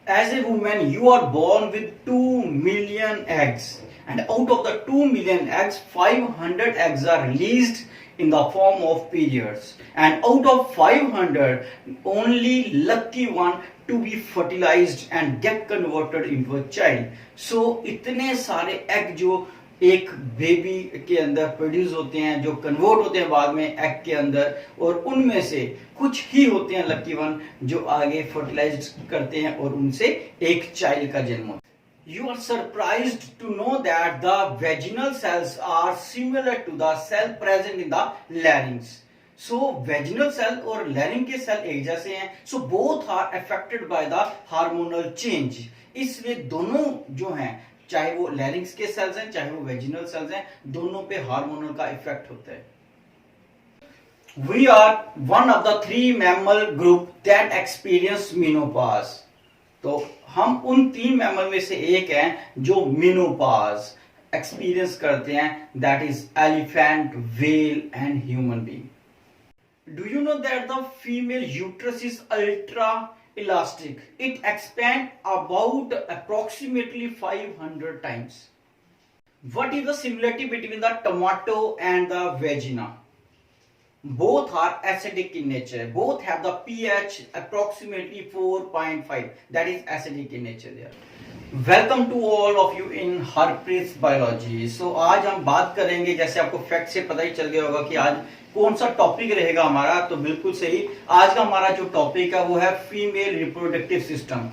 As a woman, you are born with 2 million eggs, and out of the 2 million eggs, 500 eggs are released in the form of periods, and out of 500, only lucky one to be fertilized and get converted into a child. So इतने सारे egg जो एक baby के अंदर produce होते हैं, जो convert होते हैं बाद में एग के अंदर, और उनमें से कुछ ही होते हैं लकी वन जो आगे फर्टिलाइज करते हैं और उनसे एक चाइल्ड का जन्म होता है। You are surprised to know that the vaginal cells are similar to the cell present in the larynx. So vaginal cell और larynx के सेल एक जैसे हैं. So both are affected by the hormonal change. इसलिए दोनों जो हैं, चाहे वो लैरिंक्स के सेल्स हैं चाहे वो वेजिनल सेल्स हैं, दोनों पे हार्मोनल का इफेक्ट होता है। We are one of the 3 mammal group that experience menopause. तो हम उन 3 मैमल में से एक हैं जो मेनोपॉज एक्सपीरियंस करते हैं, that is elephant, whale and human being. Do you know that the female uterus is ultra elastic? It expands about approximately 500 times. What is the similarity between the tomato and the vagina? Both are acidic in nature. Both have the pH approximately 4.5. That is acidic in nature there. Welcome to all of you in Harpreet biology. So आज हम बात करेंगे, जैसे आपको fact से पता ही चल गया होगा कि आज कौन सा टॉपिक रहेगा हमारा, तो बिल्कुल सही, आज का हमारा जो टॉपिक है वो है female reproductive system.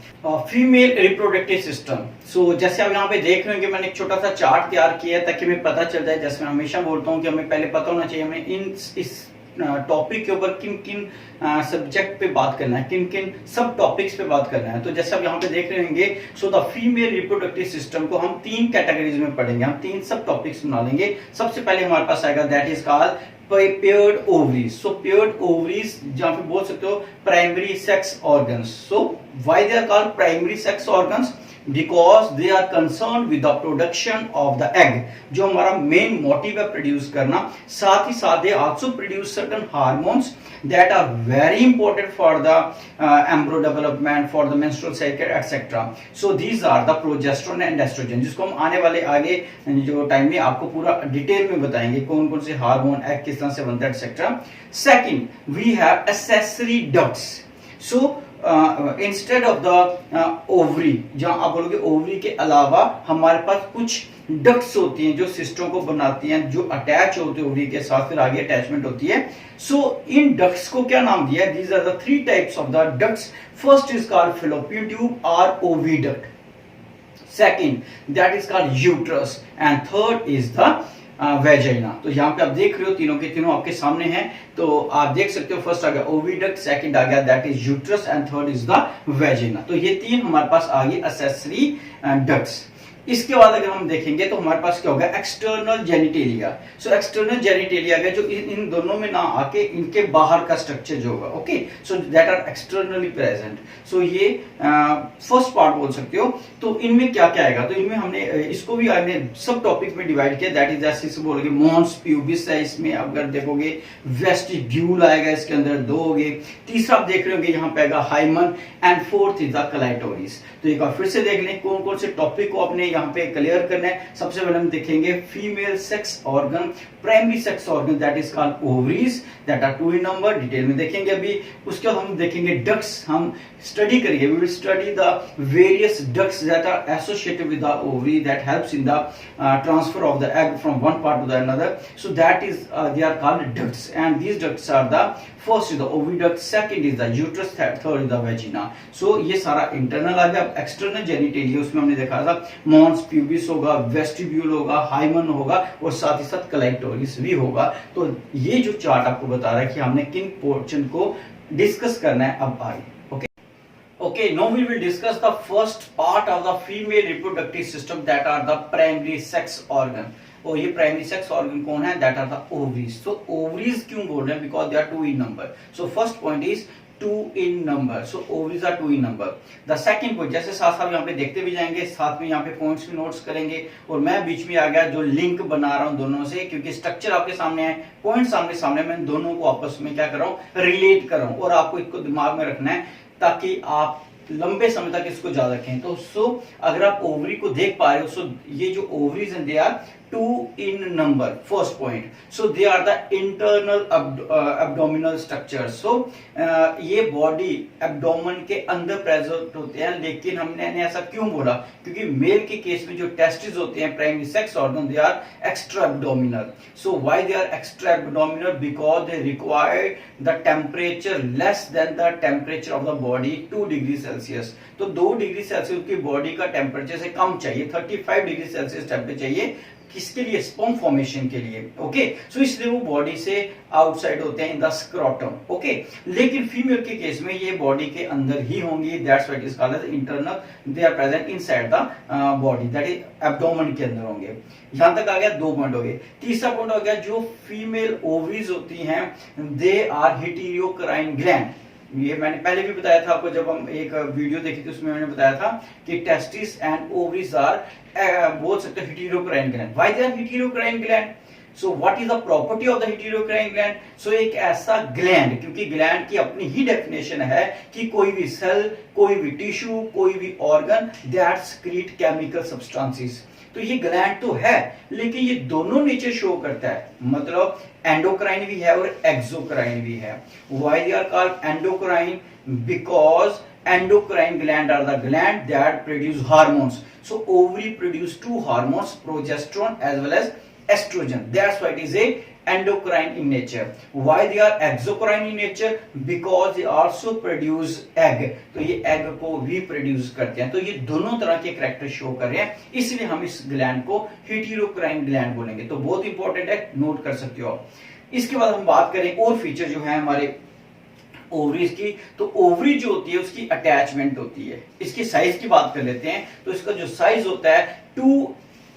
Female reproductive system. So जैसे आप यहाँ पे देख रहे हैं कि मैंने एक छोटा सा चार्ट तैयार किया है ताकि हमें पता चल जाए, जैसे मैं हमेशा बोलता हूँ कि हमें पहले पता होना चाहिए हमें इस टॉपिक के ऊपर किन किन सब्जेक्ट पे बात करना है, किन किन सब टॉपिक्स पे बात करना है। तो जैसे आप यहाँ पे देख रहे होंगे, so the female reproductive system को हम 3 कैटेगरीज में पढ़ेंगे, हम 3 सब टॉपिक्स बना लेंगे। सबसे पहले हमारे पास आएगा that is called paired ovaries. So paired ovaries जहाँ पे बोल सकते हो primary sex organs. So why they are called primary sex organs? Because they are concerned with the production of the egg, जो हमारा मेन मोटिव है produce करना। साथ ही साथ they also produce certain hormones that are very important for the embryo development, for the menstrual cycle, etc. So these are the progesterone and estrogen, जिसको हम आने वाले आगे जो टाइम में आपको पूरा डिटेल में बताएंगे कौन कौन से हार्मोन एग किस तरह से बनता है, etc. Second, we have accessory ducts. So instead of the ovary, जहां आप बोलोगे ओवरी के अलावा हमारे पास कुछ डक्ट्स होती हैं जो सिस्टम को बनाती हैं, जो अटैच होते हैं ओवरी के साथ, फिर आगे अटैचमेंट होती है। सो इन डक्ट्स को क्या नाम दिया है? These are the 3 types of the ducts. First is called fallopian tube और oviduct, second that is called uterus, and third is the vagina. तो यहाँ पे आप देख रहे हो तीनों के तीनों आपके सामने हैं, तो आप देख सकते हो फर्स्ट आ गया ओविडक्ट, सेकंड आ गया that is uterus, and third is the vagina. तो ये 3 हमारे पास आ गए एक्सेसरी डक्ट्स। इसके बाद अगर हम देखेंगे तो हमारे पास क्या होगा? External genitalia. So external genitalia का जो इन दोनों में ना आके इनके बाहर का स्ट्रक्चर जो होगा, okay, so that are externally present. So ये फर्स्ट पार्ट बोल सकते हो। तो इनमें क्या क्या आएगा? तो इनमें हमने इसको भी हमने सब टॉपिक में डिवाइड किया, दैट इज जैसे बोलोगे मॉन्स प्यूबिस है, इसमें अगर देखोगे वेस्टिब्यूल आएगा, इसके अंदर 2 हो गए, तीसरा आप देख रहे होंगे यहाँ पे आएगा hymen, and fourth is the clitoris. तो एक बार फिर से देख लें कौन कौन से टॉपिक को अपने यहाँ पे क्लियर करना है। सबसे पहले हम देखेंगे female sex organ, primary sex organ that is called ovaries, that are 2 in number, detail में देखेंगे अभी। उसके बाद हम देखेंगे डक्ट्स, हम स्टडी करेंगे, we will study the various ducts that are associated with the ovary that helps in the transfer of the egg from one part to the another. So that is they are called ducts, and these ducts are the first is the oviduct, second is the uterus, third is the vagina. So ये सारा internal आ गया। External genitalia उसमें हमने देखा था Mons pubis होगा, vestibule होगा, hymen होगा, और साथ ही साथ क्लाइटोरिस भी होगा। तो ये जो चार्ट आपको बता रहा है कि हमने किन पोर्शन को डिस्कस करना है अब आगे। Okay, now we will discuss the first part of the female reproductive system that are the primary sex organ. और ये प्राइमरी सेक्स ऑर्गन कौन है? That are the ovaries. So ovaries क्यों बोल रहे हैं? Because they are 2 in number. So first point is 2 in number, so ovaries are 2 in number. The second point, जैसे साथ साथ यहाँ पे देखते भी जाएंगे, साथ में यहाँ पे पॉइंट्स भी नोट्स करेंगे, और मैं बीच में आ गया जो लिंक बना रहा हूँ दोनों से, क्योंकि स्ट्रक्चर आपके सामने है, पॉइंट सामने सामने, मैं दोनों को आपस में क्या कर रहा हूँ? रिलेट कर रहा हूँ, और आपको इसको दिमाग में रखना है ताकि आप लंबे समय तक इसको ज्यादा रखें। तो अगर आप ओवरी को देख पा रहे हो, ये जो ओवरीज हैं they are 2 in number, first point. So they are the internal abdominal structures. So ये बॉडी एब्डोमेन के अंदर प्रेजेंट होते हैं, लेकिन हमने ऐसा क्यों बोला, क्योंकि मेल के केस में जो टेस्टिस होते हैं, primary sex organ, they are extra abdominal. So why they are extra abdominal? Because they require the temperature less than the temperature of the body 2 degree Celsius. तो 2 डिग्री सेल्सियस की body का temperature से कम चाहिए, 35 degree Celsius temperature चाहिए. किसके लिए? Sperm formation के लिए. ओके, सो इसलिए वो बॉडी से आउटसाइड होते हैं इन द स्क्रोटम. ओके, लेकिन फीमेल के केस में ये बॉडी के अंदर ही होंगी. That's why it is called as internal. They are present inside the body, that is abdomen के अंदर होंगे. यहां तक आ गया, 2 पॉइंट हो गए. तीसरा पॉइंट हो गया, जो फीमेल ओवरीज होती हैं दे आर हेटेरोक्राइन ग्लैंड. ये मैंने पहले भी बताया था आपको, जब हम एक वीडियो देखी थी उसमें मैंने बताया था कि टेस्टिस एंड ओवरीज आर बोल सकते heterocrine gland. Why they are heterocrine gland? So what is the property of the heterocrine gland? So एक ऐसा ग्लैंड, क्योंकि ग्लैंड की अपनी ही डेफिनेशन है कि कोई भी सेल, कोई भी टिश्यू, कोई भी organ that secrete chemical substances. तो ये ग्लैंड तो है, लेकिन ये दोनों नेचर शो करता है, मतलब एंडोक्राइन भी है और एक्सोक्राइन भी है. Why they are called endocrine? Because endocrine gland are the gland that produce hormones. So ovary produce 2 hormones, progesterone as well as estrogen. That's why it is a endocrine in nature. Why they are exocrine in nature? Because they also produce egg. तो ये egg को भी produce करते हैं. तो ये दोनों तरह के कैरेक्टर शो कर रहे हैं, इसलिए हम इस ग्लैंड को हेटेरोक्राइन ग्लैंड बोलेंगे. तो बहुत इंपॉर्टेंट है, नोट कर सकते हो. इसके बाद हम बात करें और फीचर जो है हमारे ओवरीज की. तो ओवरी जो होती है उसकी अटैचमेंट होती है. इसकी साइज की बात कर लेते हैं. तो इसका जो साइज होता है 2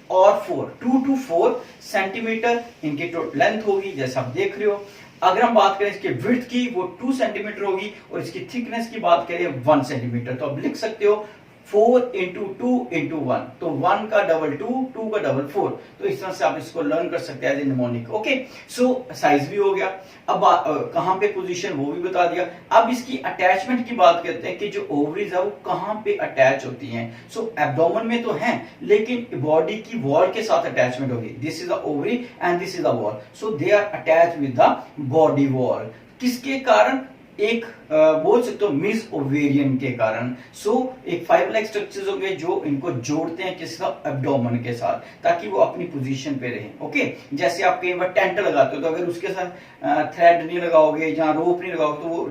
to 4 सेंटीमीटर इनकी टोटल लेंथ होगी, जैसे आप देख रहे हो. अगर हम बात करें इसके विड्थ की, वो 2 सेंटीमीटर होगी, और इसकी थिकनेस की बात करें 1 सेंटीमीटर. तो आप लिख सकते हो 4 into 2 into 1. तो 1 का डबल 2, 2 का डबल 4. तो इस तरह से आप इसको लर्न कर सकते हैं as a mnemonic. Okay, so size भी हो गया. अब कहां पे पोजीशन वो भी बता दिया. अब इसकी अटैचमेंट की बात करते हैं कि जो ओवरीज है वो कहां पे अटैच होती हैं. सो एब्डोमेन में तो हैं, लेकिन बॉडी की वॉल के साथ अटैचमेंट होगी. This is the ovary and this is the wall. So they are attach with the body wall. किसके कारण? एक बोल सकते हो मिस ओवेरियन के कारण. सो एक फाइबर लाइक स्ट्रक्चर्स होंगे जो इनको जोड़ते हैं किसी एब्डोमेन के साथ, ताकि वो अपनी पोजीशन पे रहे. ओके, जैसे आप कई बार टेंट लगाते हो, तो अगर उसके साथ थ्रेड नहीं लगाओगे, जहां रोप नहीं लगाओगे, तो वो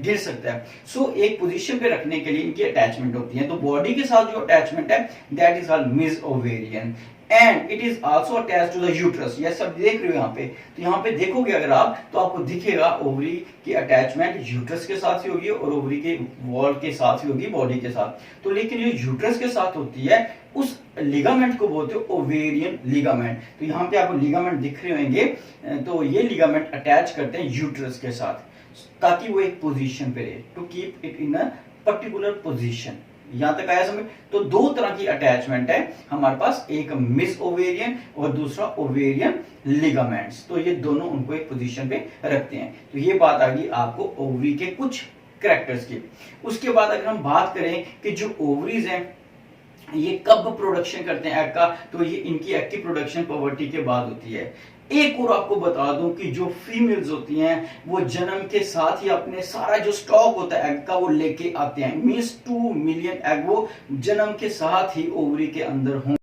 गिर सकता है. सो एक पोजीशन पे रखने के लिए इनकी अटैचमेंट होती है. तो बॉडी के साथ जो अटैचमेंट है that is called miss ovarian. And it is also attached to the uterus. ये सब देख रहे हो यहाँ पे. तो यहाँ पे देखोगे अगर आप, तो आपको दिखेगा ओवरी की अटैचमेंट यूट्रस के साथ ही होगी और ओवरी के वॉल के साथ ही होगी, बॉडी के साथ. तो लेकिन ये यूट्रस के साथ होती है, उस लिगामेंट को बोलते हो ओवेरियन लिगामेंट. तो यहाँ पे आपको लिगामेंट दिख रहे होंगे. तो ये लिगामेंट अटैच करते हैं यूट्रस के साथ, ताकि वो एक पोजीशन पे रहे, to keep it in a particular position. यहां तक आया समझ. तो 2 तरह की अटैचमेंट है हमारे पास, एक मिस ओवेरियन और दूसरा ओवेरियन लिगामेंट्स. तो ये दोनों उनको एक पोजीशन पे रखते हैं. तो ये बात आ गई आपको ओवरी के कुछ कैरेक्टर्स की. उसके बाद अगर हम बात करें कि जो ओवरीज हैं ये कब प्रोडक्शन करते हैं एग का, तो ये इनकी एग की प्रोडक्शन पवर्टी के बाद होती है. एक और आपको बता दूं कि जो फीमेल्स होती हैं वो जन्म के साथ ही अपने सारा जो स्टॉक होता है एग का वो लेके आते हैं. मींस 2 मिलियन एग वो जन्म के साथ ही ओवरी के अंदर हों.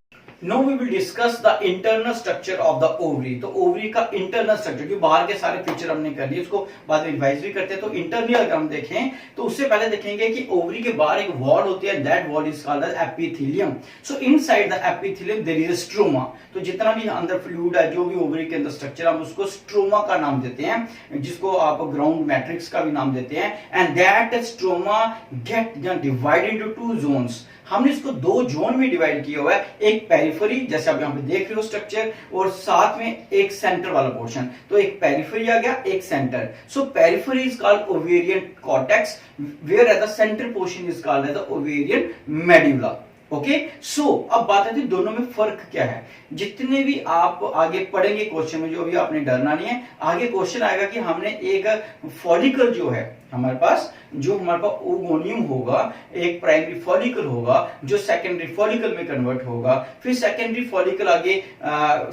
Now we will discuss the internal structure of the ovary. तो ओवरी का इंटरनल स्ट्रक्चर, जो बाहर के सारे फीचर हमने कर लिए, उसको बाद में रिवाइज भी करते हैं. तो इंटरनल अगर हम देखें तो उससे पहले देखेंगे कि ओवरी के बाहर एक वॉल होती है, that wall is called as epithelium. So inside the epithelium there is a stroma. तो जितना भी अंदर फ्लूइड है, जो भी ओवरी के अंदर स्ट्रक्चर, हम उसको स्ट्रोमा का नाम देते हैं, जिसको आप ग्राउंड मैट्रिक्स का भी नाम देते हैं. And that stroma get divided into 2 zones. हमने इसको 2 जोन में डिवाइड किया हुआ है. एक पेरिफेरी, जैसे आप यहाँ पे देख रहे हो स्ट्रक्चर, और साथ में एक सेंटर वाला पोर्शन. तो एक पेरिफेरी आ गया, एक center. So periphery is called ovarian cortex, where at the center portion is called as the ovarian medulla. Okay, so अब बात आती है दोनों में फर्क क्या है. जितने भी आप आगे पढ़ेंगे क्वेश्चन में, जो भी आपने डरना नहीं है, आगे क्वेश्चन आएगा कि हमने एक फॉलिकल जो है हमारे पास ओगोनियम होगा, एक प्राइमरी फॉलिकल होगा जो सेकेंडरी फॉलिकल में कन्वर्ट होगा, फिर सेकेंडरी फॉलिकल आगे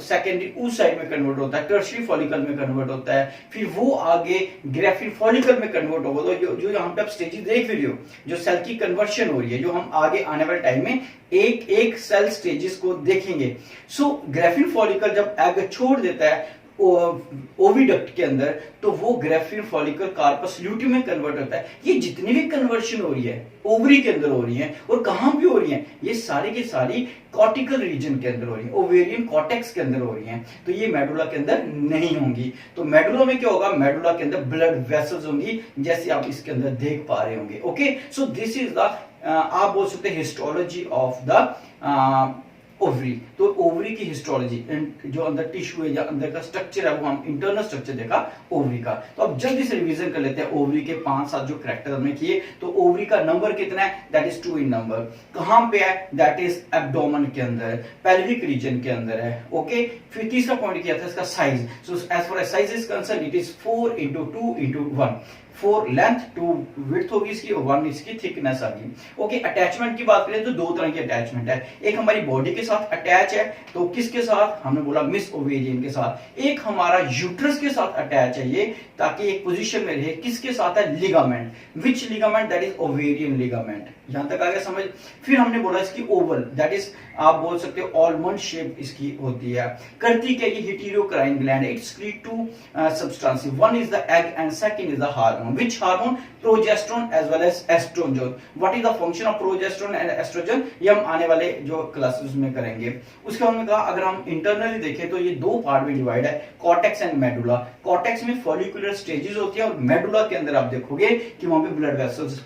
सेकेंडरी उस साइड में कन्वर्ट होता है, टर्शियरी फॉलिकल में कन्वर्ट होता है, फिर वो आगे ग्रेफिन फॉलिकल में कन्वर्ट होगा। तो जो यहाँ पे आप स्टेजेस देख रही हो, जो सेल की कन्वर्शन हो रही है, जो हम आगे आने वाले टाइम में एक एक सेल स्टेजेस को देखेंगे। सो ग्रेफिन फॉलिकल जब एग छोड़ देता है ओविडक्ट के अंदर, तो वो ग्रेफिन फॉलिकल कार्पस ल्यूटियम में कन्वर्ट होता है। ये जितनी भी कन्वर्शन हो रही है ओवरी के अंदर हो रही है, और कहां भी हो रही है, ये सारी की सारी कॉर्टिकल रीजन के अंदर हो रही है, ओवेरियन कॉर्टेक्स के अंदर हो रही है। तो ये मेडुला के अंदर नहीं होंगी। तो मेडुला में क्या होगा, मेडुला के अंदर ब्लड वेसल्स होंगी, जैसे आप इसके अंदर देख पा रहे होंगे। Okay, so this is the आप बोल सकते हैं हिस्टोलॉजी ऑफ द ओवरी। तो ओवरी की हिस्टोलॉजी, जो अंदर टिश्यू है या अंदर का स्ट्रक्चर है, वो हम इंटरनल स्ट्रक्चर देखा ओवरी का। तो अब जल्दी से रिवीजन कर लेते हैं ओवरी के 5-7 जो कैरेक्टर हमने किए। तो ओवरी का नंबर कितना है, दैट इज 2 इन नंबर। कहां पे है, दैट इज एब्डोमेन के अंदर, पेल्विक रीजन के अंदर है। ओके, फिर तीसरा पॉइंट किया था इसका size. So as far as size is concern, it is 4 into 2 into 1। 4 length, 2 width होगी इसकी, और 1 इसकी थिकनेस आ गई। ओके, अटैचमेंट की बात करें तो 2 तरह की अटैचमेंट है। एक हमारी बॉडी के साथ अटैच है, तो किसके साथ, हमने बोला मिस ओवेरियन के साथ। एक हमारा यूट्रस के साथ अटैच है ये, ताकि एक पोजीशन में रहे। किसके साथ है, ligament. Which ligament, that is ovarian ligament. यहां तक आ गया समझ। फिर हमने बोला इसकी ओवल, दैट इज आप बोल सकते हो ऑलमंड शेप इसकी होती है। करती क्या, ये हिटेरोक्राइन ग्लैंड है। It's create 2 substances, one is the egg and second is the hormone. Which hormone, progesterone as well as estrogen. What is the function of progesterone and estrogen, ये हम आने वाले जो क्लासेस में करेंगे। उसके हमने कहा अगर हम इंटरनली देखें तो ये 2 पार्ट में डिवाइड है, कॉर्टेक्स एंड मेडुला। कॉर्टेक्स में फॉलिकुलर स्टेजेस होती है, और मेडुला के अंदर आप देखोगे कि वहां पे ब्लड वेसल्स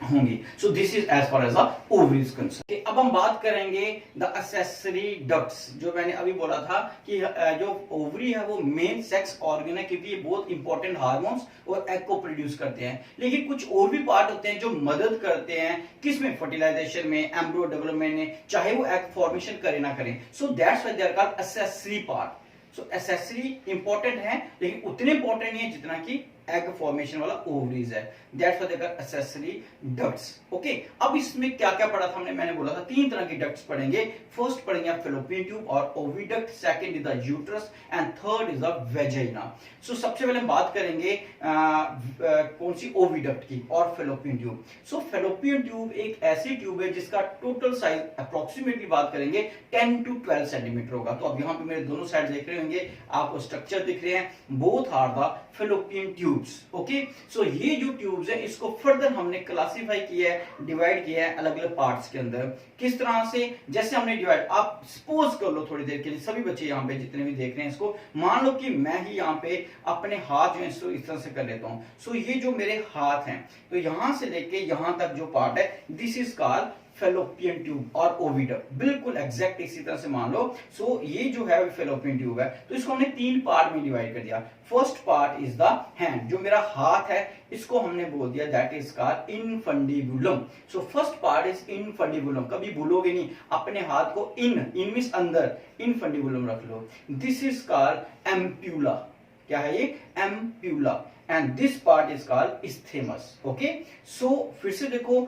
होंगी। So this is as far as the ovary is concern. अब हम बात करेंगे द एक्सेसरी डक्ट्स। जो मैंने अभी बोला था कि जो ओवरी है वो मेन सेक्स ऑर्गन है, क्योंकि ये बहुत इंपॉर्टेंट हार्मोन्स और एग को प्रोड्यूस करते हैं। लेकिन कुछ और भी पार्ट होते हैं जो मदद करते हैं, किसमें, फर्टिलाइजेशन में, एम्ब्रियो डेवलपमेंट में, चाहे वो एग फॉर्मेशन करे ना करें। So that's why they are called accessory part. So accessory important है, लेकिन उतने इंपॉर्टेंट नहीं है जितना कि एग फॉर्मेशन वाला ओवरीज है। That's why they are accessory ducts. Okay, अब इसमें क्या क्या पढ़ा था हमने, मैंने बोला था 3 तरह की डक्ट्स पढ़ेंगे। फर्स्ट पढ़ेंगे फैलोपियन ट्यूब और oviduct, second is the uterus, and third is the vagina. So सबसे पहले हम बात करेंगे कौन सी, ओविडक्ट की और फैलोपियन ट्यूब। सो फैलोपियन ट्यूब एक ऐसी ट्यूब है जिसका टोटल साइज अप्रोक्सीमेटली बात करेंगे 10 to 12 सेंटीमीटर होगा। तो अब यहाँ पे मेरे दोनों साइड देख रहे होंगे, आपको स्ट्रक्चर दिख रहे हैं, both are the fallopian tubes. Okay, so ये जो ट्यूब्स है इसको फर्दर हमने क्लासिफाई किया है, डिवाइड किया है अलग अलग पार्ट्स के अंदर। किस तरह से, जैसे हमने डिवाइड, आप सपोज कर लो थोड़ी देर के लिए, सभी बच्चे यहाँ पे जितने भी देख रहे हैं इसको, मान लो कि मैं ही यहाँ पे अपने हाथ जो है इसको इस तरह से कर लेता हूं। सो ये जो मेरे हाथ हैं, तो यहां से लेके यहां तक जो पार्ट है, this is called fallopian tube और ओविडक्ट। बिल्कुल एग्जैक्ट इसी तरह से मान लो। सो ये जो है फैलोपियन ट्यूब है, तो इसको हमने 3 पार्ट में डिवाइड कर दिया। First part is the hand, जो मेरा हाथ है इसको हमने बोल दिया that is called infundibulum. So first part is infundibulum. कभी भूलोगे नहीं, अपने हाथ को इन मींस अंदर, इनफंडिबुलम रख लो। This is called ampulla. क्या है ये, ampulla. And this part is called isthmus. Okay, so फिर से देखो,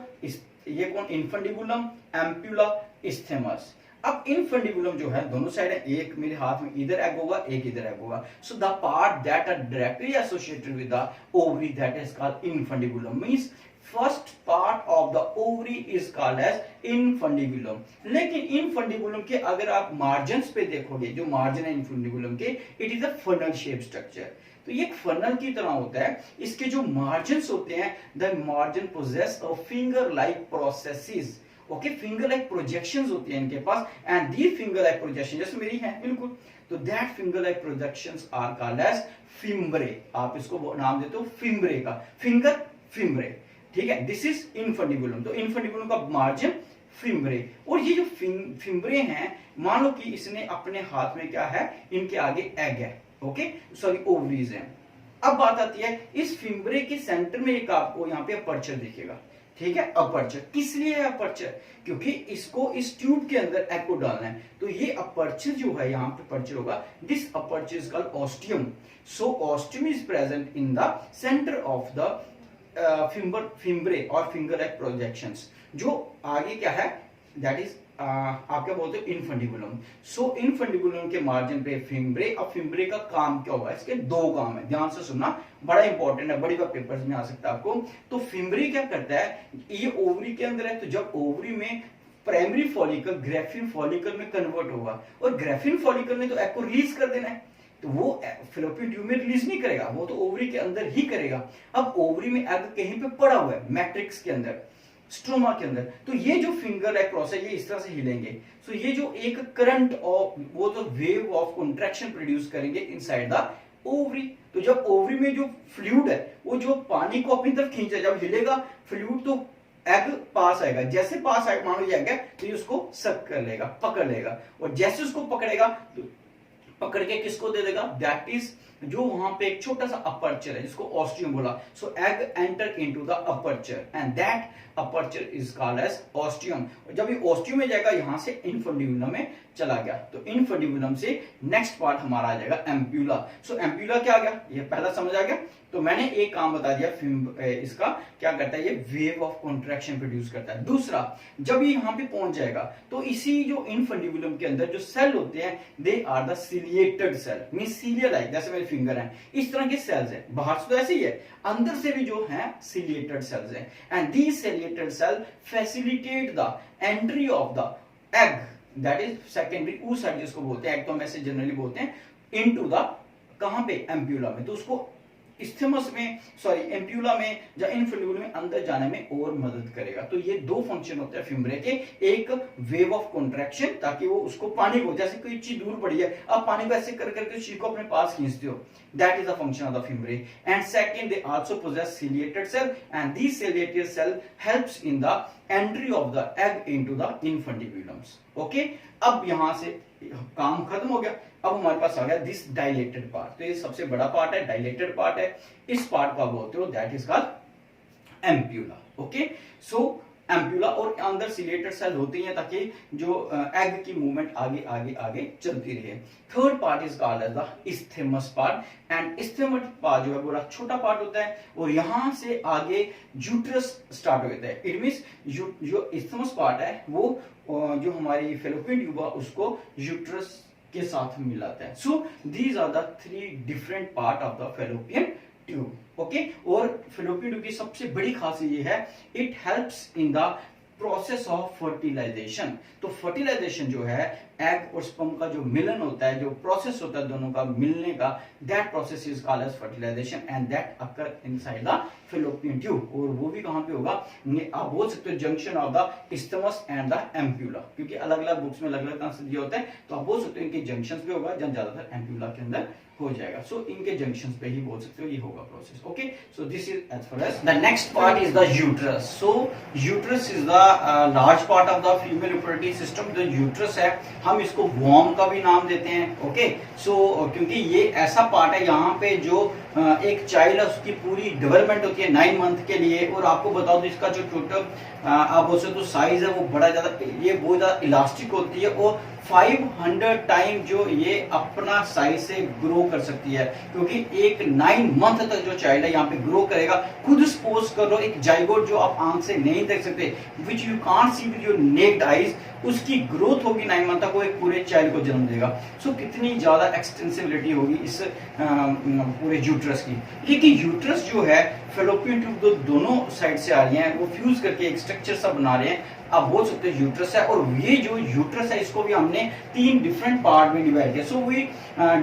ये कौन, इनफंडिबुलम, एम्प्यूला, इस्थेमस। अब इनफंडिबुलम जो है दोनों साइड है, एक मेरे हाथ में इधर एग होगा, एक इधर एग होगा। So the part that are directly associated with the ovary, that is called infundibulum. Means first part of the ovary is called as infundibulum. लेकिन इनफंडिबुलम के अगर आप मार्जिन्स पे देखोगे, जो मार्जिन है इनफंडिबुलम के, it is a funnel shape structure. तो ये एक फनल की तरह होता है। इसके जो मार्जिन्स होते हैं, the margin possess a finger like processes. Okay, finger like projections होती हैं इनके पास, and the finger like projection जैसे मेरी है बिल्कुल, तो that finger like projections are called as fimbriae. आप इसको नाम देते हो फिम्ब्रे का, फिंगर फिम्ब्रे। ठीक है, दिस इज इनफंडिबुलम। तो इनफंडिबुलम का मार्जिन फिम्ब्रे। और ये जो फिम्ब्रे हैं, मान लो कि इसने अपने हाथ में क्या है, इनके आगे एग है, ओके सॉरी ओवरीज है। अब बात आती है इस फिम्ब्रे के सेंटर में एक आपको यहाँ पे अपर्चर दिखेगा। ठीक है, अपर्चर किस लिए है अपर्चर, क्योंकि इसको इस ट्यूब के अंदर एग को डालना है। तो ये अपर्चर जो है यहाँ पे अपर्चर होगा, this aperture is called ostium. So ostium is present in the centre of the fimbriae और फिंगर एग प्रोजेक्शंस। जो आगे क्या है दैट इज आप क्या बोलते हो इनफंडिबुलम। सो इनफंडिबुलम के मार्जिन पे फिम्ब्रे। अब फिम्ब्रे का काम क्या होगा, इसके दो काम है, ध्यान से सुनना, बड़ा इंपॉर्टेंट है, बड़ी बार पेपर्स में आ सकता है आपको। तो फिम्ब्रे क्या करता है, ये ओवरी के अंदर है, तो जब ओवरी में प्राइमरी फॉलिकल ग्रेफिन फॉलिकल में कन्वर्ट होगा, और ग्रेफिन फॉलिकल ने तो एग को रिलीज कर देना है, तो वो फैलोपियन ट्यूब में रिलीज नहीं करेगा, वो तो ओवरी के अंदर ही करेगा। अब ओवरी में एग कहीं पे पड़ा हुआ है, मैट्रिक्स के अंदर, स्ट्रोमा के अंदर, तो ये जो फिंगर एग क्रॉस है ये इस तरह से हिलेंगे। सो ये जो एक करंट ऑफ वो तो वेव ऑफ कॉन्ट्रैक्शन प्रोड्यूस करेंगे इनसाइड द ओवरी। तो जब ओवरी में जो फ्लूइड है वो जो पानी को अपनी तरफ खींचे, जब हिलेगा फ्लूइड तो एग पास आएगा, जैसे पास आएगा मान लो ये एग है तो ये उसको सक कर लेगा, पकड़ लेगा, और जैसे उसको पकड़ेगा तो पकड़ के किसको दे देगा, दैट इज जो वहां पे एक छोटा सा अपर्चर है जिसको ऑस्टियम बोला। So egg enter into the aperture and that aperture is called as ostium. जब ये ऑस्टियम में जाएगा यहां से इनफंडिबुलम में चला गया, तो इनफंडिबुलम से नेक्स्ट पार्ट हमारा आ जाएगा एम्प्यूला। सो एम्प्यूला क्या आ गया, ये पहला समझ आ गया। तो मैंने एक काम बता दिया, इसका क्या करता है, ये वेव ऑफ कॉन्ट्रैक्शन प्रोड्यूस करता है। दूसरा, जब ये यहाँ पे पहुंच जाएगा तो इसी जो इनफंडिबुलम के अंदर जो सेल होते हैं they are the ciliated cell, mean ciliary like, जैसे मेरे फिंगर हैं इस तरह के सेल्स हैं। बाहर से तो ऐसे ही है, अंदर से भी जो है सिलिएटेड सेल्स हैं, and these ciliated cell facilitate the entry of the egg, that is secondary oocyte जिसको बोलते हैं, एग तो हम ऐसे जनरली बोलते हैं, इनटू द कहां पे एम्प्यूला में। तो उसको इस्थमस में सॉरी एम्प्यूला में या इनफंडिबुलम में अंदर जाने में और मदद करेगा। तो ये दो फंक्शन होते हैं फिम्ब्रे के, एक वेव ऑफ कॉन्ट्रैक्शन ताकि वो उसको पानी को, जैसे कोई चीज दूर पड़ी है आप पानी को ऐसे कर करके चीज को अपने पास खींचते हो, that is the function of the fimbriae. And second, they also possess ciliated cell and these ciliated cell helps in the entry of the egg into the infundibulums. Okay, अब यहां से काम खत्म हो गया। अब हमारे पास आ गया दिस डायलेटेड पार्ट, तो ये सबसे बड़ा पार्ट है, डायलेटेड पार्ट है, इस पार्ट को आप बोलते हो that is called ampulla. Okay, so ampulla, और अंदर सिलिएटेड सेल होते हैं ताकि जो एग की मूवमेंट आगे आगे आगे चलती रहे। Third part is called as the isthmus part, and isthmus part जो है बड़ा छोटा पार्ट होता है, और यहां से आगे यूट्रस स्टार्ट होता है। इट मींस जो इस्थेमस पार्ट है वो जो हमारी फैलोपियन ट्यूब है उसको यूट्रस के साथ मिलाता है। So these are the three different part of the fallopian tube. Okay, और फैलोपियन ट्यूब की सबसे बड़ी खासियत ये है, it helps in the process of fertilization. तो फर्टिलाइजेशन जो है एग और स्पर्म का जो मिलन होता है, जो प्रोसेस होता है दोनों का मिलने का, that process is called as fertilization and that occur inside the fallopian tube. और वो भी कहां पे होगा, आप बोल सकते हो junction of the isthmus and the ampulla, क्योंकि अलग अलग बुक्स में अलग अलग तरह से दिया होता है, तो आप बोल सकते हो इनके जंक्शंस पे होगा, जब ज्यादातर एम्प्यूला के अंदर हो जाएगा। सो इनके जंक्शंस पे ही बोल सकते हो ये होगा process. Okay, so this is as far as the next part is the uterus. So uterus is the large part of the female reproductive system. जो यूट्रस है हम इसको वॉर्म का भी नाम देते हैं। ओके, सो क्योंकि ये ऐसा पार्ट है यहाँ पे जो एक चाइल्ड है उसकी पूरी डेवलपमेंट होती है 9 मंथ के लिए। और आपको बताओ तो इसका जो टोटल आप बोल सकते हो साइज है वो बड़ा ज्यादा, ये बहुत ज्यादा इलास्टिक होती है, और 500 टाइम जो ये अपना साइज से ग्रो कर सकती है, क्योंकि एक 9 मंथ तक जो चाइल्ड है यहाँ पे ग्रो करेगा। खुद सपोज करो एक जाइगोट जो आप आंख से नहीं देख सकते, which you can't see with your naked eyes, उसकी ग्रोथ होगी 9 मंथ तक, वो एक पूरे चाइल्ड को जन्म देगा। सो कितनी ज्यादा एक्सटेंसिबिलिटी होगी इस पूरे यूट्रस की। क्योंकि यूट्रस जो है फैलोपियन ट्यूब दोनों साइड से आ रही हैं, वो फ्यूज करके एक स्ट्रक्चर सा बना रहे हैं, आप बोल सकते हो यूट्रस है। और ये जो यूट्रस है इसको भी हमने 3 डिफरेंट पार्ट में डिवाइड किया। So we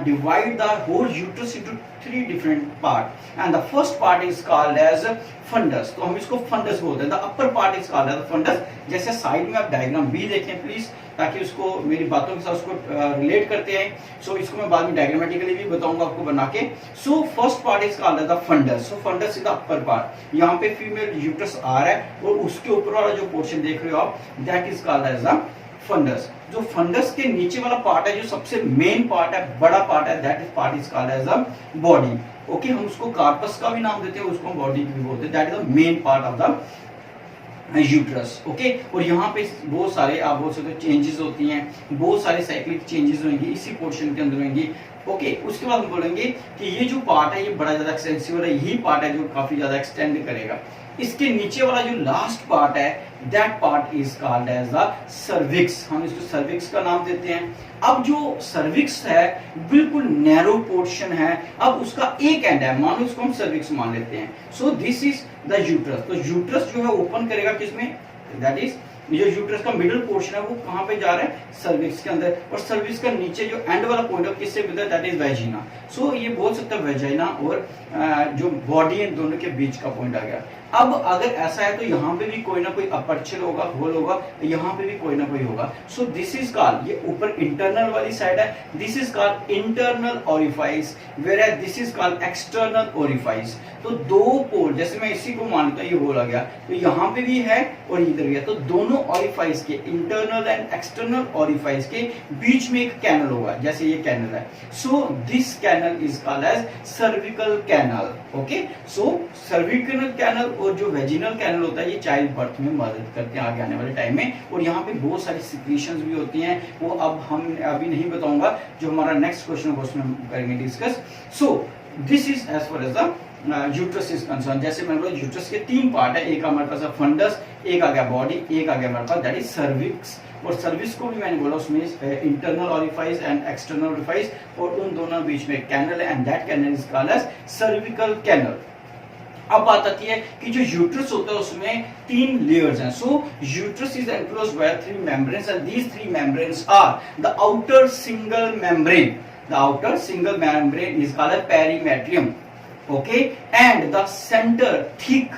divide the whole uterus into 3 different part, and the first part is called as fundus. तो हम इसको फंडस बोलते हैं। The upper part is called as fundus. जैसे साइड में आप डायग्राम भी देखें प्लीज, ताकि उसको मेरी बातों के साथ उसको रिलेट करते हैं। सो इसको मैं बाद में डायग्रामेटिकली भी बताऊंगा आपको बना के। So first part is called the fundus. So fundus is the upper part, यहाँ पे फीमेल यूट्रस आ रहा है, और उसके ऊपर वाला जो पोर्शन देख रहे हो आप, that is called as the fundus. जो फंडस के नीचे वाला पार्ट है, जो सबसे मेन पार्ट है, बड़ा पार्ट है, that is part is called as the body. Okay, हम उसको कार्पस का भी नाम देते हैं, उसको बॉडी भी बोलते हैं, that is the main part of the uterus. Okay, और यहाँ पे बहुत सारे आप बोल सकते हो चेंजेस होती हैं, बहुत सारे साइक्लिक चेंजेस होंगे इसी पोर्शन के अंदर होंगी। ओके, उसके बाद हम बोलेंगे कि ये जो पार्ट है ये बड़ा ज्यादा एक्सटेंसिव है, यही पार्ट है जो काफी ज्यादा एक्सटेंड करेगा। इसके नीचे वाला जो लास्ट पार्ट है that part is called as the cervix, हम इसको सर्विक्स का नाम देते हैं। अब जो सर्विक्स है बिल्कुल नैरो पोर्शन है, अब उसका एक एंड है, मान लो इसको हम सर्विक्स मान लेते हैं। So this is the uterus, तो यूट्रस जो है ओपन करेगा किसमें, दैट इज जो यूट्रस का मिडिल पोर्शन है वो कहां पे जा रहा है, सर्विक्स के अंदर, और सर्विक्स का नीचे जो एंड वाला पॉइंट है किससे मिलता है, दैट इज वेजिना। सो ये बोल सकते हैं वेजिना और जो बॉडी इन दोनों के बीच का पॉइंट आ गया। अब अगर ऐसा है तो यहाँ पे भी कोई ना कोई अपर्चर होगा, होल होगा, यहाँ पे भी कोई ना कोई होगा। सो दिस इज कॉल्ड, ये ऊपर इंटरनल वाली साइड है, this is called internal orifice, where as this is called external orifice. तो दो पोल, जैसे मैं इसी को मानता हूँ ये होल आ गया, तो यहाँ पे भी है और इधर भी है, तो दोनों ओरिफाइस के, इंटरनल एंड एक्सटर्नल ओरिफाइस के बीच में एक कैनल होगा, जैसे ये कैनल है। So this canal is called as cervical canal. Okay, so cervical canal और जो वेजिनल कैनल होता है ये चाइल्ड बर्थ में मदद करते हैं आगे आने वाले टाइम में, और यहाँ पे बहुत सारी सिक्रीशंस भी होती हैं, वो अब हम अभी नहीं बताऊंगा, जो हमारा नेक्स्ट क्वेश्चन है उसमें करेंगे discuss. So this is as far as the uterus is concern. जैसे मैंने बोला यूट्रस के तीन पार्ट है, एक हमारे पास फंडस, एक आ गया बॉडी, एक आ गया हमारे पास दैट इज सर्विक्स। और सर्विक्स को भी मैंने बोला उसमें internal orifice and external orifice, और उन दोनों बीच में कैनल है and that canal is called as cervical canal. अब बात आती है कि जो यूट्रस होता है उसमें तीन लेयर्स हैं। So uterus is enclosed by three membranes and these three membranes are the outer single membrane, the outer single membrane is called perimetrium, okay, and the center thick,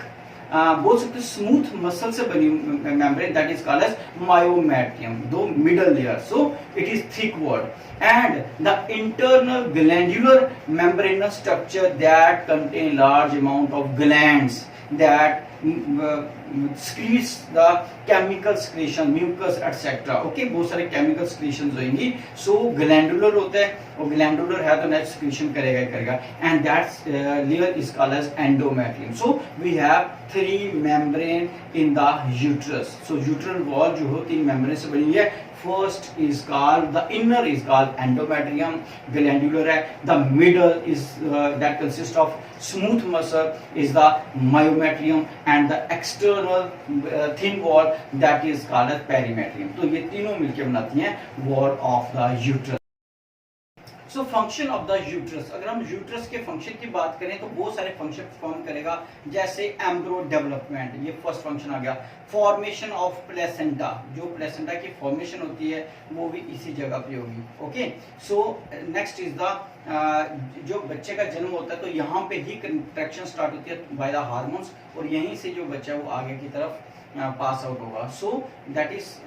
बोल सकते स्मूथ मसल से बनी membrane that is called as myometrium, दो middle layer, so it is thick walled, and the internal glandular membranous structure that contain large amount of glands that secretes the chemical secretion, mucus etc. Okay, बहुत सारे chemical secretions होंगी। सो glandular होता है, और glandular है तो net secretion करेगा ही करेगा, and that layer is called as endometrium. So we have three membrane in the uterus. So uterine wall जो हो तीन membrane से बनी है। First is called, the inner is called endometrium, glandular है, the middle is that consists of smooth muscle is the myometrium, and the external thin wall that is called as perimetrium. तो ये तीनों मिलकर बनाती हैं wall of the uterus. So function of the uterus, अगर हम uterus के function की बात करें तो बहुत सारे फंक्शन परफॉर्म करेगा, जैसे एम्ब्रो डेवलपमेंट, ये फर्स्ट फंक्शन आ गया। फॉर्मेशन ऑफ प्लेसेंटा, जो प्लेसेंटा की फॉर्मेशन होती है वो भी इसी जगह पे होगी। Okay, so next is the जो बच्चे का जन्म होता है तो यहाँ पे ही कंट्रैक्शन स्टार्ट होती है बाय द हार्मोन्स, और यहीं से जो बच्चा वो आगे की तरफ पास आउट होगा। So that is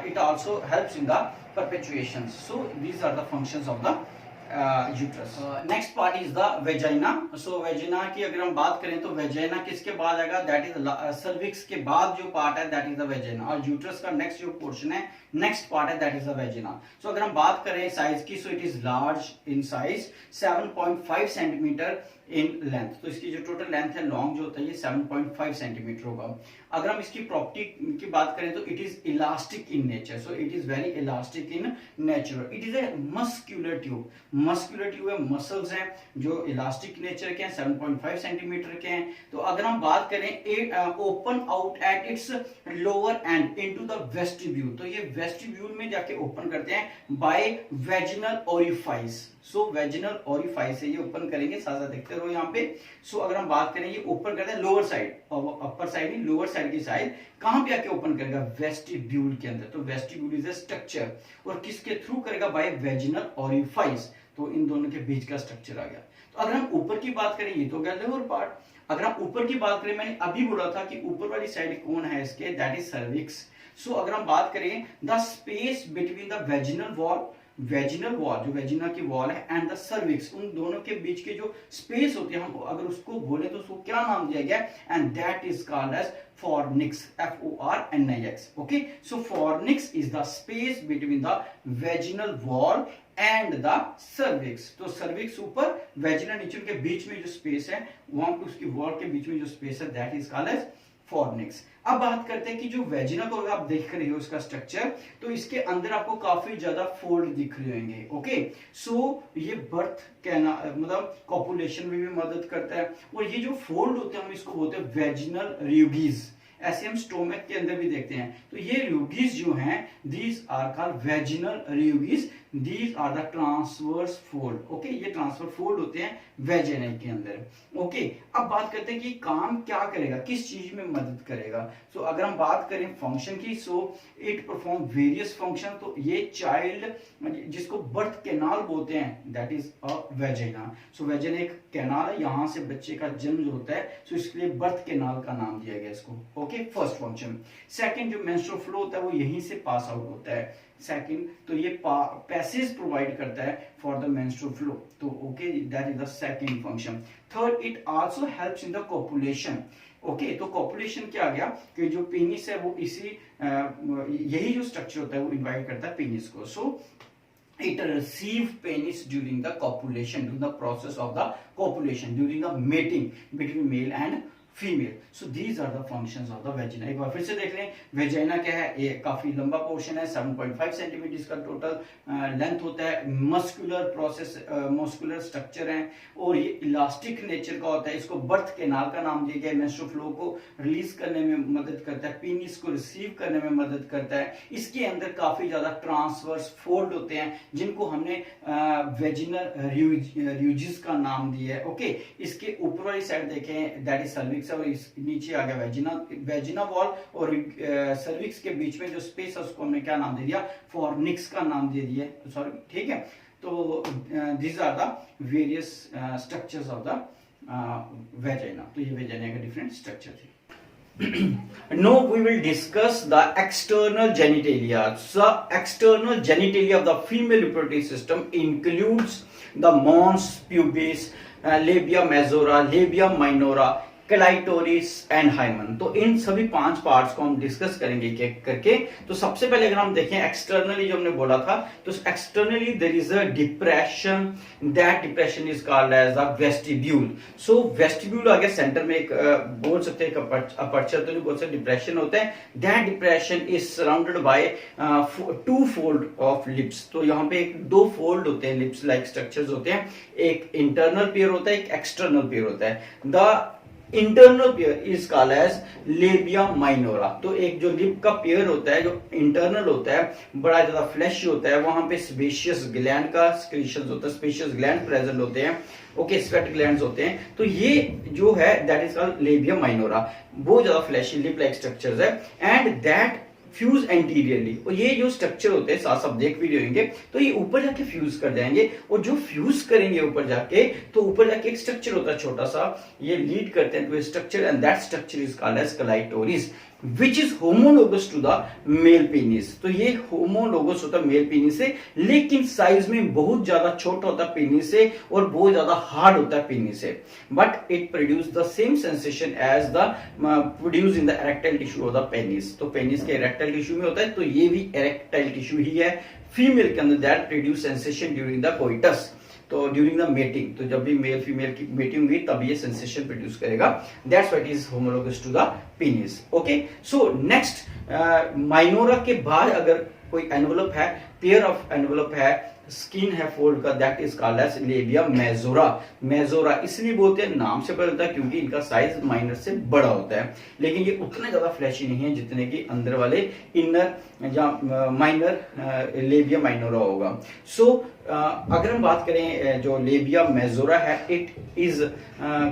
it also helps in the perpetuation. So these are the functions of the uterus. Next part is the vagina. So vagina की अगर हम बात करें तो वेजाइना किसके बाद आएगा, दैट इज सर्विक्स के बाद जो पार्ट है दैट इज द वेजाइना, और यूट्रस का नेक्स्ट जो पोर्शन है नेक्स्ट पार्ट है दैट इज द वेजाइना। सो अगर हम बात करें साइज की, so it is large in size, 7.5 centimetre in length, तो इसकी जो टोटल लेंथ है लॉन्ग जो होता है ये 7.5 सेंटीमीटर होगा। अगर हम इसकी प्रॉपर्टी की बात करें तो it is elastic in nature, so it is very elastic in nature. It is a muscular tube, muscular tube है, मसल्स हैं जो इलास्टिक नेचर के हैं, 7.5 सेंटीमीटर के हैं। तो अगर हम बात करें open out at its lower and into the vestibule, तो ये वेस्टिब्यूल में जाके ओपन करते हैं बाय वेजिनल ओरिफाइस। सो वेजिनल ओरिफाइस से ये ओपन करेंगे, साथ साथ देखते रहो यहाँ पे। सो अगर हम बात करें ये ओपन करते हैं लोअर साइड, और अपर साइड नहीं लोअर साइड की साइड कहां पे आके ओपन करेगा, वेस्टिब्यूल के अंदर। तो वेस्टिब्यूल इज अ स्ट्रक्चर, और किसके थ्रू करेगा, बाय वेजिनल ओरिफाइस, तो इन दोनों के बीच का स्ट्रक्चर आ गया। तो अगर हम ऊपर की बात करें ये तो गया लोअर पार्ट। अगर हम ऊपर की बात करें, मैंने अभी बोला था कि ऊपर वाली साइड कौन है इसके, दैट इज सर्विक्स। सो अगर हम बात करें the space between the vaginal wall, vaginal wall जो वेजिना की वॉल है एंड द सर्विक्स, उन दोनों के बीच के जो स्पेस होती है, हम अगर उसको बोले तो उसको क्या नाम दिया गया, and that is called as fornix, fornix. Okay, so fornix is the space between the vaginal wall and the cervix. तो cervix ऊपर, vaginal नीचे के बीच में जो स्पेस है, वहां पे उसकी वॉल के बीच में जो स्पेस है, that is called as fornix. अब बात करते हैं कि जो वेजिना को आप देख रहे हो इसका स्ट्रक्चर, तो इसके अंदर आपको काफी ज्यादा फोल्ड दिख रहे होंगे। ओके, सो ये बर्थ मतलब कॉपुलेशन में भी मदद करता है। और ये जो फोल्ड होते हैं हम इसको बोलते हैं वेजिनल रियूगीज। ऐसे हम स्टोमक के अंदर भी देखते हैं। तो ये रियूगीज जो हैं, these are called vaginal rugae, these are the transverse fold. Okay, ये ट्रांसफर फोल्ड होते हैं वेजिना के अंदर। ओके, अब बात करते हैं कि काम क्या करेगा, किस चीज में मदद करेगा। सो अगर हम बात करें फंक्शन की, so it perform various function. तो ये चाइल्ड जिसको बर्थ कैनाल बोलते हैं, that is a vagina. So vagina एक कैनाल है, यहां से बच्चे का जन्म जो होता है, सो इसके लिए बर्थ कैनाल का नाम दिया गया इसको। Okay, first function. सेकंड, जो मेंस्ट्रुअल फ्लो होता है वो यहीं से पास आउट होता है। सेकंड, तो ये पैसेज प्रोवाइड करता है फॉर द मेंस्ट्रुअल फ्लो। तो okay, that is the second function. Third, it also helps in the copulation. Okay, तो कॉपुलेशन क्या आ गया कि जो पेनिस है वो इसी यही जो स्ट्रक्चर होता है वो इन्वाइट करता है पेनिस को। सो it receive penis during the copulation, during the process of the copulation, during the mating between male and female. So these are the functions of the vagina. एक बार फिर से देख लें, वेजिना क्या है, ये काफी लंबा पोर्शन है, 7.5 सेंटीमीटर इसका टोटल लेंथ होता है। मस्कुलर प्रोसेस, मस्कुलर स्ट्रक्चर है और ये इलास्टिक नेचर का होता है। इसको बर्थ कैनाल का नाम दिया गया है। मेंस्ट्रुअल फ्लो को रिलीज करने में मदद करता है, पीनिस को रिसीव करने में मदद करता है। इसके अंदर काफी ज्यादा ट्रांसवर्स फोल्ड होते हैं जिनको हमने वेजिनल रियूजिस का नाम दिया है। ओके, इसके ऊपर वाली साइड देखें, दैट इज सर्विक्स, और इस नीचे आ गया वेजिना वॉल, और सर्विक्स के बीच में जो स्पेस है उसको हमने क्या नाम दे दिया, फॉर्निक्स का नाम दे दिया, सॉरी, ठीक है। तो these are the various structures of the vagina. तो ये वेजिना का डिफरेंट स्ट्रक्चर थी। Now we will discuss the external genitalia. So external genitalia of the female reproductive system includes the mons, pubis, labia majora, labia minora, clitoris and hymen. तो इन सभी 5 parts को हम discuss करेंगे एक एक करके। तो सबसे पहले अगर हम देखें एक्सटर्नली, जो हमने बोला था, तो externally there is a depression, that depression is called as the vestibule. So vestibule आगे सेंटर में एक बोल सकते हैं अपर्चर, तो नहीं बोल सकते, डिप्रेशन होता है। That depression is surrounded by 2 fold of lips. तो यहाँ पे 2 फोल्ड होते हैं, लिप्स लाइक स्ट्रक्चर्स होते हैं। एक इंटरनल पेयर होता है, एक एक्सटर्नल पेयर होता है। The internal pair is called as labia minora. तो एक जो लिप का पेयर होता है, जो इंटरनल होता है, बड़ा ज्यादा फ्लैश होता है, वहां पे स्पेशियस ग्लैंड का सिक्रीशन होता है, स्पेशियस ग्लैंड प्रेजेंट होते हैं। ओके, स्वेट ग्लैंड्स होते हैं। तो ये जो है that is called labia minora. बहुत ज्यादा फ्लैशी लिप लाइक स्ट्रक्चर्स है, एंड दैट फ्यूज एंटीरियरली। और ये जो स्ट्रक्चर होते हैं, साथ साथ देख भी रहे होंगे, तो ये ऊपर जाके फ्यूज कर जाएंगे, और जो फ्यूज करेंगे ऊपर जाके, तो ऊपर जाके एक स्ट्रक्चर होता है छोटा सा, ये लीड करते हैं to a structure, and that structure is called as clitoris, which is homologous to the male penis। तो ये homologous होता है मेल पेनिस से, लेकिन साइज में बहुत ज्यादा छोटा होता है पेनिस से, और बहुत ज्यादा हार्ड होता है पेनिस से। But it produce the same sensation as the produce in the erectile tissue of the penis. तो पेनिस के इरेक्टाइल टिश्यू में होता है, तो ये भी इरेक्टाइल टिश्यू ही है फीमेल के अंदर, that produce sensation during the coitus. तो ड्यूरिंग द मेटिंग, तो जब भी मेल फीमेल की मेटिंग हुई तब ये सेंसेशन प्रोड्यूस करेगा। That's what is homologous to the penis. Okay, so next minora के बाद अगर कोई एनवलप है, पेयर ऑफ एनवलप है, स्किन है फोल्ड का, that is called as labia majora. Majora इसलिए बोलते हैं, नाम से पता होता है क्योंकि इनका साइज माइनर से बड़ा होता है, लेकिन ये उतने ज्यादा फ्लैशी नहीं है जितने कि अंदर वाले इनर या माइनर लेबिया माइनोरा होगा। सो अगर हम बात करें जो लेबिया मेजोरा है, it is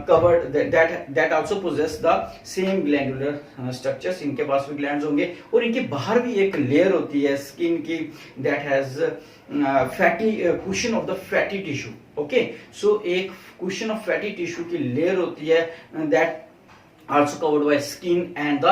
covered, that also possess the same glandular structures. इनके पास भी ग्लैंड्स होंगे, और इनके बाहर भी एक लेयर होती है स्किन की, that has fatty cushion of the fatty tissue. Okay, so एक कुशन ऑफ फैटी टिश्यू की लेयर होती है, that also covered by skin and the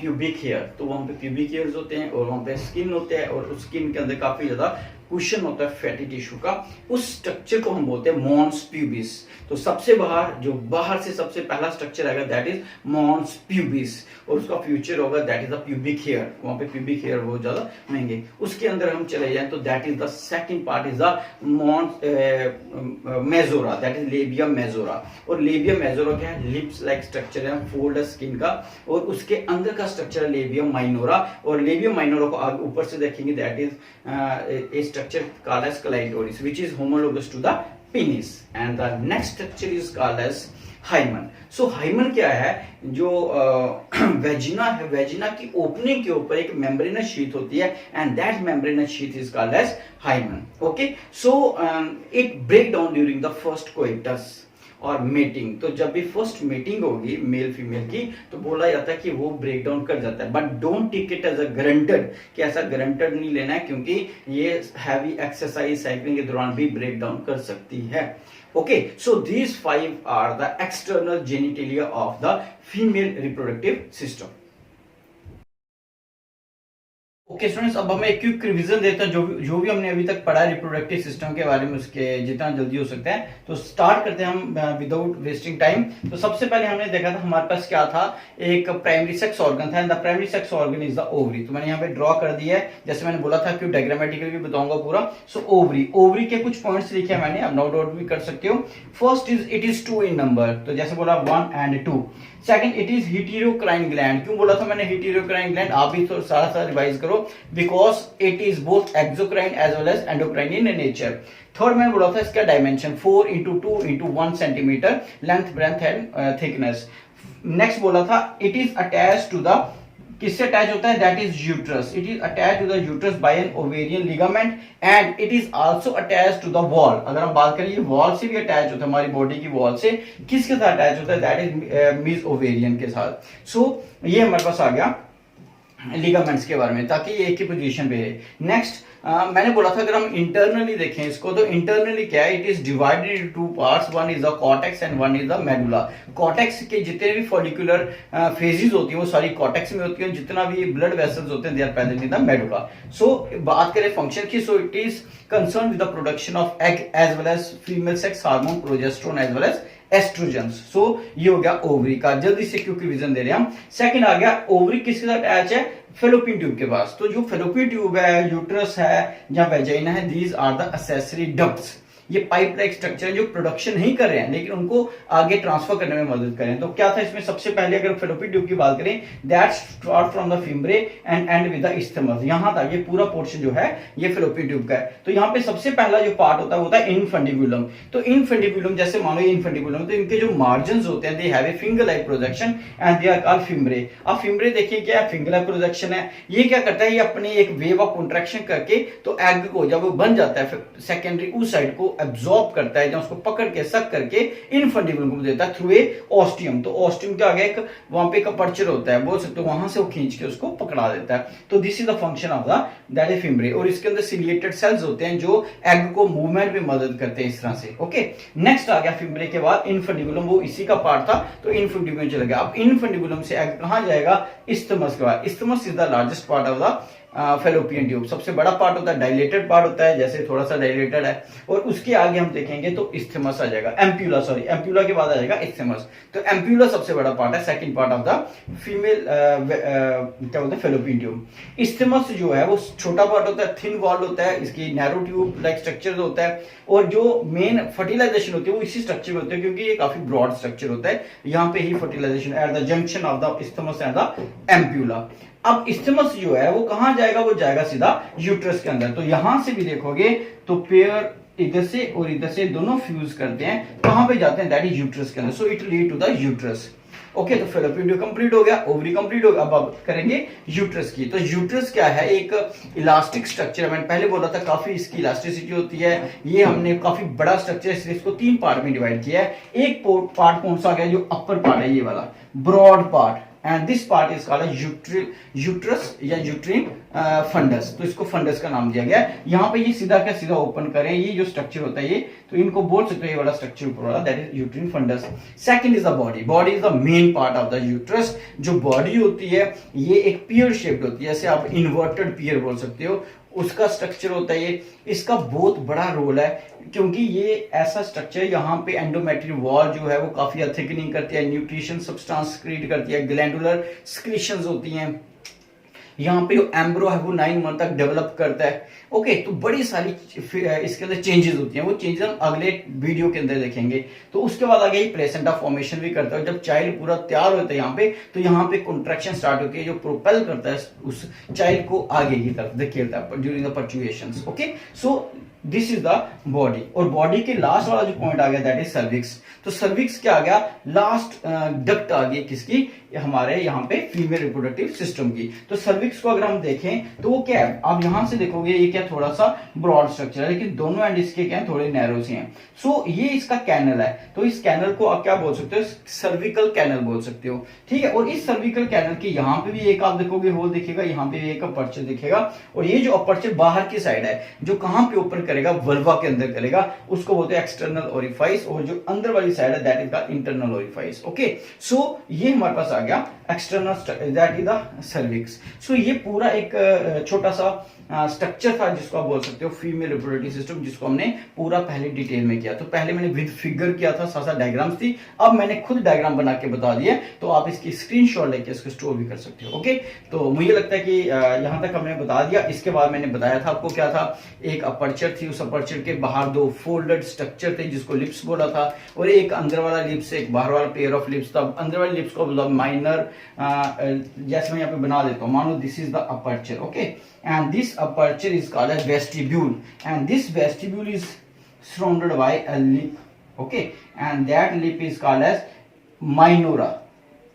pubic hair। तो वहां पे pubic hairs होते हैं और वहां पे स्किन होते हैं, और उस स्किन के अंदर काफी ज्यादा कुशन होता है फैटी टिश्यू का, उस स्ट्रक्चर को हम बोलते हैं मॉन्स प्यूबिस। तो सबसे बाहर से सबसे पहला स्ट्रक्चर आएगा दैट इज मॉन्स प्यूबिस, और उसका फ्यूचर होगा that is the pubic hair. वहां पे प्यूबिक हेयर बहुत ज्यादा महंगे। उसके अंदर हम चले जाएं तो that is the second part is the mons majora, that is labia majora. और लेबिया मेजोरा क्या है? लिप्स लाइक स्ट्रक्चर है, फोल्ड है स्किन का, और उसके अंदर का स्ट्रक्चर है लेबिया माइनोरा। और लेबिया माइनोरा को आगे ऊपर से देखेंगे that is a structure called as clitoris which is homologous to the penis, and the next structure is called as hymen. So hymen क्या है? जो वेजिना है, वेजिना की ओपनिंग के ऊपर एक मेम्ब्रेनस शीथ होती है, and that membranous sheath is called as hymen. Okay, so it break down during the first coitus और मेटिंग। तो जब भी फर्स्ट मीटिंग होगी मेल फीमेल की तो बोला जाता है कि वो ब्रेक डाउन कर जाता है, but don't take it as a granted, कि ऐसा ग्रंटेड नहीं लेना है, क्योंकि ये हैवी एक्सरसाइज साइकिलिंग के दौरान भी ब्रेक डाउन कर सकती है। Okay, so these 5 are the external genitalia of the female reproductive system. Okay students, अब हमें एक क्विक रिवीजन देते हैं जो भी हमने अभी तक पढ़ा है रिप्रोडक्टिव सिस्टम के बारे में, उसके जितना जल्दी हो सकता है। तो स्टार्ट करते हैं हम विदाउट वेस्टिंग टाइम। तो सबसे पहले हमने देखा था हमारे पास क्या था, एक प्राइमरी सेक्स ऑर्गन था, and the primary sex organ is the ovary. तो मैंने यहाँ पे ड्रॉ कर दिया है, जैसे मैंने बोला था कि डायग्रामेटिकली भी बताऊंगा पूरा। सो ओवरी के कुछ पॉइंट्स लिखे मैंने, आप नोट आउट भी कर सकते हो। First is it is 2 in number, तो जैसे बोला 1 and 2। Second it is heterocrine gland. क्यों बोला था मैंने हेटेरोक्राइन ग्लैंड? आप भी तो सारा रिवाइज करो, because it is both exocrine as well as endocrine in nature. Third मैंने बोला था इसका dimension 4 into 2 into 1 centimetre length, breadth and thickness. Next बोला था it is attach to the, किससे अटैच होता है? That is uterus. It is attach to the uterus by an ovarian ligament, and it is also attach to the wall. अगर हम बात करें, ये वॉल से भी अटैच होता है, हमारी बॉडी की वॉल से। किसके साथ अटैच होता है? दैट इज मिस ओवेरियन के साथ। सो ये हमारे पास आ गया लिगामेंट्स के बारे में, ताकि ये एक ही पोजीशन पे है। नेक्स्ट मैंने बोला था अगर हम इंटरनली देखें इसको, तो इंटरनली क्या है? It is divided into 2 parts, one is the cortex and one is the medulla. Cortex के जितने भी फॉलिकुलर फेजेस होती है वो सारी कॉर्टेक्स में होती है, जितना भी ब्लड वेसल्स होते हैं they are present in the medulla. So बात करें फंक्शन की, so it is concern with the production of egg as well as female sex hormone progesterone as well as estrogens. So ये हो गया ovary का, जल्दी से क्योंकि विजन दे रहे हैं हम। सेकंड आ गया ओवरी किसके साथ अटैच है? फेलोपियन ट्यूब के पास। तो जो फेलोपियन ट्यूब है, यूट्रस है या वेजाइना है, these are the accessory ducts. ये पाइप लाइक स्ट्रक्चर है जो प्रोडक्शन नहीं कर रहे हैं लेकिन उनको आगे ट्रांसफर करने में मदद करें। तो क्या था इसमें? सबसे पहले अगर फेलोपियन ट्यूब की बात करें, that start from the fimbriae and and with the isthmus. यहां तक ये पूरा पोर्शन जो है ये फेलोपियन ट्यूब का है। तो यहाँ पे सबसे पहला जो पार्ट होता है वो होता है इनफंडिबुलम। तो इनफंडिबुलम, जैसे मानो ये इनफंडिबुलम, तो इनके जो मार्जिन होते हैं they have a finger like projection and they are called fimbriae. अब फिम्ब्रे देखिए क्या है? फिंगर लाइक प्रोजेक्शन है। ये क्या करता है? ये अपने एक वेव ऑफ कॉन्ट्रैक्शन करके तो एग को जब वो बन जाता है सेकेंडरी उस साइड को एब्जॉर्ब करता है, जब उसको पकड़ के सक करके इनफंडिबुलम को देता है थ्रू ए ऑस्टियम। तो ऑस्टियम के आगे एक वहां पे एक अपर्चर होता है, बोल सकते हो, वहां से वो खींच के उसको पकड़ा देता है। तो this is the function of the that is fimbriae. और इसके अंदर सिलिएटेड सेल्स होते हैं जो एग को मूवमेंट में मदद करते हैं इस तरह से। ओके, नेक्स्ट आ गया फिम्ब्रे के बाद इनफंडिबुलम, वो इसी का पार्ट था, तो इनफंडिबुलम चला गया। अब इनफंडिबुलम से एग कहां जाएगा? इस्थमस के बाद। Isthmus is the largest part of the fallopian tube. सबसे बड़ा पार्ट होता है, डायलेटेड पार्ट होता है, जैसे थोड़ा सा डायलेटेड है। और उसके आगे हम देखेंगे तो इस्थमस आ जाएगा, एम्प्यूला, सॉरी एम्प्यूला के बाद आ जाएगा इस्थमस। तो एम्प्यूला सबसे बड़ा पार्ट है, second part of the female क्या बोलते हैं फेलोपियन ट्यूब। इस्थमस जो है वो छोटा पार्ट होता है, थिन वॉल होता है, इसकी नैरो ट्यूब लाइक स्ट्रक्चर होता है, और जो मेन फर्टिलाइजेशन होती है वो इसी स्ट्रक्चर में होती है, क्योंकि ये काफी ब्रॉड स्ट्रक्चर होता है। यहाँ पे ही fertilization at the junction of the isthmus and the ampulla. अब इस्थमस जो है वो कहां जाएगा? वो जाएगा सीधा यूट्रस के अंदर। तो यहां से भी देखोगे तो पेयर इधर से और इधर से दोनों फ्यूज करते हैं, कहां पे जाते हैं? दैट इज यूट्रस के अंदर। So it lead to the uterus. Okay, तो फेलोपियन ट्यूब कंप्लीट हो गया, ओवरी कंप्लीट हो गया। अब बात करेंगे यूट्रस की। तो यूट्रस क्या है? एक इलास्टिक स्ट्रक्चर है। मैंने पहले बोला था काफी इसकी इलास्टिसिटी होती है। ये हमने काफी बड़ा स्ट्रक्चर है, इसलिए इसको 3 पार्ट में डिवाइड किया है। एक पार्ट कौन सा आ गया? जो अपर पार्ट है, ये वाला broad part, and this part is called uterus या यूट्रीन फंडस। तो इसको फंडस का नाम दिया गया है। यहाँ पे ये सीधा क्या सीधा ओपन करें, ये जो स्ट्रक्चर होता है ये, तो इनको बोल सकते हो ये वाला स्ट्रक्चर ऊपर वाला, that is uterine fundus. Second is the body. Body is the main part of the uterus. जो बॉडी होती है ये एक पियर शेप्ड होती है, जैसे आप इन्वर्टेड पियर बोल सकते हो। उसका स्ट्रक्चर होता है ये। इसका बहुत बड़ा रोल है क्योंकि ये ऐसा स्ट्रक्चर, यहाँ पे एंडोमेट्रियल वॉल जो है वो काफी थिकनिंग करती है, न्यूट्रिशन सब्सटेंस क्रिएट करती है, ग्लैंडुलर सिक्रीशंस होती हैं, यहाँ पे जो एम्ब्रो है वो 9 मंथ तक डेवलप करता है। ओके, तो बड़ी सारी इसके अंदर चेंजेस होती हैं, वो चेंजेस हम अगले वीडियो के अंदर देखेंगे। तो उसके बाद आगे प्लेसेंटा फॉर्मेशन भी करता है। जब चाइल्ड पूरा तैयार होता है यहाँ पे, तो यहाँ पे कॉन्ट्रैक्शन स्टार्ट होती है जो प्रोपेल करता है उस चाइल्ड को आगे की तरफ धकेलता है during the parturitions. Okay, so this is the body. और बॉडी के लास्ट वाला जो पॉइंट आ गया दैट इज सर्विक्स। तो सर्विक्स क्या आ गया, लास्ट डक्ट आ गई किसकी, हमारे यहाँ पे फीमेल रिप्रोडक्टिव सिस्टम की। तो सर्विक्स को अगर हम देखें तो वो क्या है, आप यहां से देखोगे ये क्या थोड़ा सा ब्रॉड स्ट्रक्चर है, लेकिन दोनों एंड इसके क्या है थोड़े नैरो से हैं। सो ये इसका कैनल है, तो इस कैनल को आप क्या बोल सकते हो, सर्विकल कैनल बोल सकते हो। ठीक है, और इस सर्विकल कैनल के यहाँ पे भी एक आप देखोगे होल दिखेगा, यहाँ पे भी एक अपर्चर दिखेगा, और ये जो अपर्चर बाहर की साइड है जो कहां पे ऊपर करेगा, वल्वा के अंदर करेगा, उसको बोलते हैं एक्सटर्नल ओरिफाइस, और जो अंदर वाली साइड है that is the internal orifice. Okay, so ये हमारे पास आ गया external, that is the cervix. So ये पूरा एक छोटा सा स्ट्रक्चर था जिसको आप बोल सकते हो फीमेल रिप्रोडक्टिव सिस्टम, जिसको हमने पूरा पहले डिटेल में किया। तो पहले मैंने विद फिगर किया था, साथ डायग्राम्स थी, अब मैंने खुद डायग्राम बना के बता दिया, तो आप इसकी स्क्रीनशॉट लेके इसको स्टोर भी कर सकते हो। ओके, तो मुझे लगता है कि यहां तक हमने बता दिया। इसके बाद मैंने बताया था आपको क्या था, एक अपर्चर थी, उस अपर्चर के बाहर 2 फोल्डेड स्ट्रक्चर थे जिसको लिप्स बोला था, और एक अंदर वाला लिप्स, एक बाहर वाला पेयर ऑफ लिप्स था। अंदर वाले लिप्स को मतलब माइनर, जैसे मैं यहाँ पे बना देता हूँ, मानो this is the aperture. Okay, and this aperture is called as vestibule, and this vestibule is surrounded by a lip. Okay, and that lip is called as minora,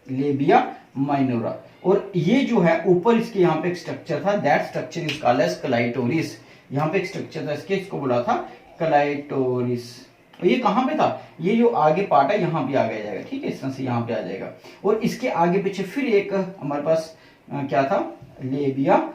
labia minora। और ये जो है ऊपर इसके यहाँ पे एक स्ट्रक्चर था, that structure is called as clitoris. यहाँ पे एक स्ट्रक्चर था इसके, इसको बोला था क्लाइटोरिस। और ये कहाँ पे था, ये जो आगे पार्ट है यहाँ पे आगे जाएगा। ठीक है, इस तरह से यहाँ पे आ जाएगा, और इसके आगे पीछे फिर एक हमारे पास क्या था, लेबिया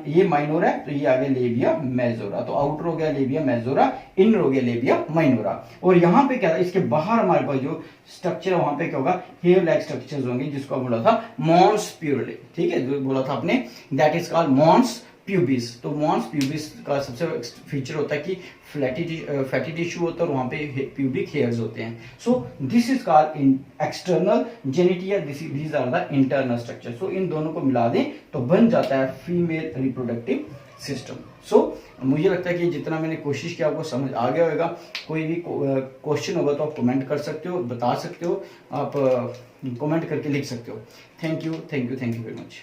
ये माइनोरा है, तो ये आ गया लेबिया मेजोरा। तो आउटर हो गया लेबिया मेजोरा, इनर हो गया लेबिया माइनोरा। और यहाँ पे क्या था, इसके बाहर हमारे पास जो स्ट्रक्चर है वहां पे क्या होगा, हेयर लाइक स्ट्रक्चर्स होंगे, जिसको बोला था मॉन्स प्यूरले। ठीक है, जो बोला था आपने, that is called mons pubis. तो मॉन्स प्यूबिस का सबसे फीचर होता है कि फैटी टिश्यू होता है, और वहां पे प्यूबिक हेयर्स होते हैं। So this is called in external genitalia, these are the internal structure. So इन दोनों को मिला दें तो बन जाता है फीमेल रिप्रोडक्टिव सिस्टम। सो मुझे लगता है कि जितना मैंने कोशिश किया आपको समझ आ गया होगा। कोई भी क्वेश्चन होगा तो आप कमेंट कर सकते हो, बता सकते हो, आप कमेंट करके लिख सकते हो। Thank you very much.